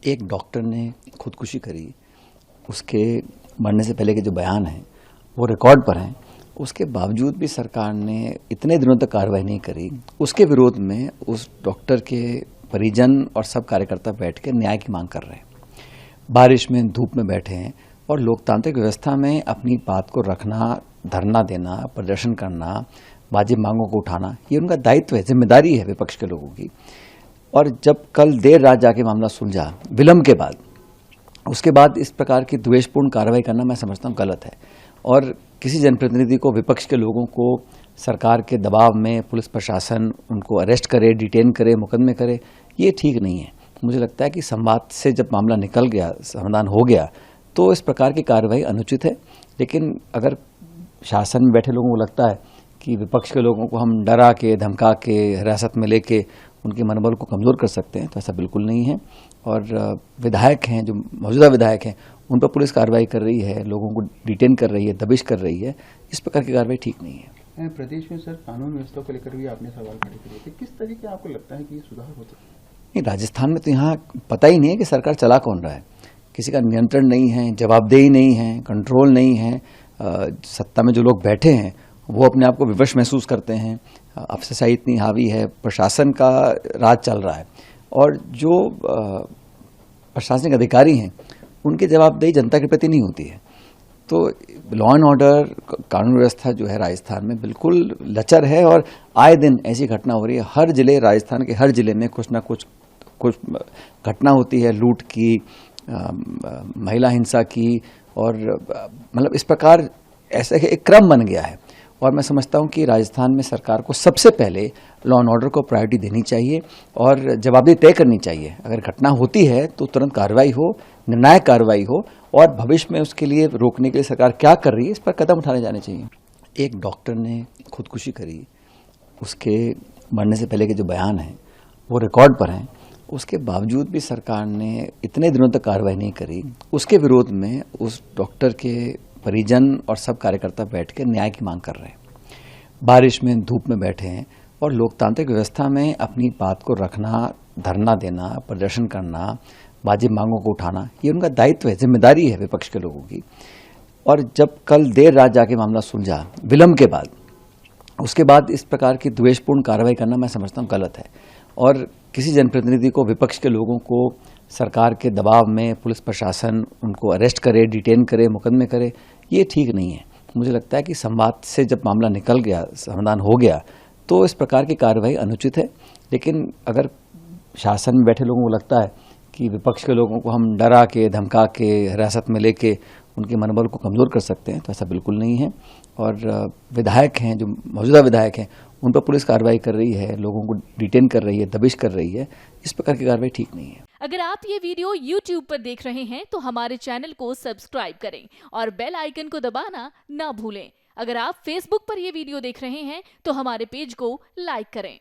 एक डॉक्टर ने खुदकुशी करी, उसके मरने से पहले के जो बयान हैं वो रिकॉर्ड पर हैं। उसके बावजूद भी सरकार ने इतने दिनों तक कार्रवाई नहीं करी। उसके विरोध में उस डॉक्टर के परिजन और सब कार्यकर्ता बैठ के न्याय की मांग कर रहे हैं। बारिश में, धूप में बैठे हैं और लोकतांत्रिक व्यवस्था में अपनी बात को रखना, धरना देना, प्रदर्शन करना, वाजिब मांगों को उठाना, ये उनका दायित्व है, जिम्मेदारी है विपक्ष के लोगों की। और जब कल देर रात जाके मामला सुलझा, विलंब के बाद, उसके बाद इस प्रकार की द्वेषपूर्ण कार्रवाई करना मैं समझता हूँ गलत है। और किसी जनप्रतिनिधि को, विपक्ष के लोगों को सरकार के दबाव में पुलिस प्रशासन उनको अरेस्ट करे, डिटेन करे, मुकदमे करे, ये ठीक नहीं है। मुझे लगता है कि संवाद से जब मामला निकल गया, समाधान हो गया, तो इस प्रकार की कार्रवाई अनुचित है। लेकिन अगर शासन में बैठे लोगों को लगता है कि विपक्ष के लोगों को हम डरा के, धमका के, हिरासत में लेके उनके मनोबल को कमज़ोर कर सकते हैं, तो ऐसा बिल्कुल नहीं है। और विधायक हैं, जो मौजूदा विधायक हैं, उन पर पुलिस कार्रवाई कर रही है, लोगों को डिटेन कर रही है, दबिश कर रही है। इस प्रकार की कार्रवाई ठीक नहीं है। प्रदेश में सर कानून व्यवस्था को लेकर भी आपने सवाल खड़े किए थे, किस तरीके आपको लगता है कि ये सुधार हो सकता है? नहीं, राजस्थान में तो यहाँ पता ही नहीं है कि सरकार चला कौन रहा है। किसी का नियंत्रण नहीं है, जवाबदेही नहीं है, कंट्रोल नहीं है। सत्ता में जो लोग बैठे हैं वो अपने आप को विवश महसूस करते हैं। अफसरशाही इतनी हावी है, प्रशासन का राज चल रहा है और जो प्रशासनिक अधिकारी हैं उनकी जवाबदेही जनता के प्रति नहीं होती है। तो लॉ एंड ऑर्डर, कानून व्यवस्था जो है राजस्थान में बिल्कुल लचर है और आए दिन ऐसी घटना हो रही है। हर जिले, राजस्थान के हर जिले में कुछ ना कुछ घटना होती है, लूट की, महिला हिंसा की, और मतलब इस प्रकार ऐसा एक क्रम बन गया है। और मैं समझता हूं कि राजस्थान में सरकार को सबसे पहले लॉ एंड ऑर्डर को प्रायोरिटी देनी चाहिए और जवाबदेही तय करनी चाहिए। अगर घटना होती है तो तुरंत कार्रवाई हो, निर्णायक कार्रवाई हो, और भविष्य में उसके लिए रोकने के लिए सरकार क्या कर रही है इस पर कदम उठाने जाने चाहिए। एक डॉक्टर ने खुदकुशी करी, उसके मरने से पहले के जो बयान हैं वो रिकॉर्ड पर हैं। उसके बावजूद भी सरकार ने इतने दिनों तक कार्रवाई नहीं करी। उसके विरोध में उस डॉक्टर के परिजन और सब कार्यकर्ता बैठ के न्याय की मांग कर रहे हैं। बारिश में, धूप में बैठे हैं और लोकतांत्रिक व्यवस्था में अपनी बात को रखना, धरना देना, प्रदर्शन करना, वाजिब मांगों को उठाना, ये उनका दायित्व है, जिम्मेदारी है विपक्ष के लोगों की। और जब कल देर रात जाके मामला सुलझा, विलंब के बाद, उसके बाद इस प्रकार की द्वेषपूर्ण कार्रवाई करना मैं समझता हूँ गलत है। और किसी जनप्रतिनिधि को, विपक्ष के लोगों को सरकार के दबाव में पुलिस प्रशासन उनको अरेस्ट करे, डिटेन करे, मुकदमे करे, ये ठीक नहीं है। मुझे लगता है कि संवाद से जब मामला निकल गया, समाधान हो गया, तो इस प्रकार की कार्रवाई अनुचित है। लेकिन अगर शासन में बैठे लोगों को लगता है कि विपक्ष के लोगों को हम डरा के, धमका के, हिरासत में लेके उनके मनोबल को कमज़ोर कर सकते हैं, तो ऐसा बिल्कुल नहीं है। और विधायक हैं, जो मौजूदा विधायक हैं, उन पर पुलिस कार्रवाई कर रही है, लोगों को डिटेन कर रही है, दबिश कर रही है। इस प्रकार की कार्रवाई ठीक नहीं है। अगर आप ये वीडियो YouTube पर देख रहे हैं तो हमारे चैनल को सब्सक्राइब करें और बेल आइकन को दबाना ना भूलें। अगर आप Facebook पर ये वीडियो देख रहे हैं तो हमारे पेज को लाइक करें।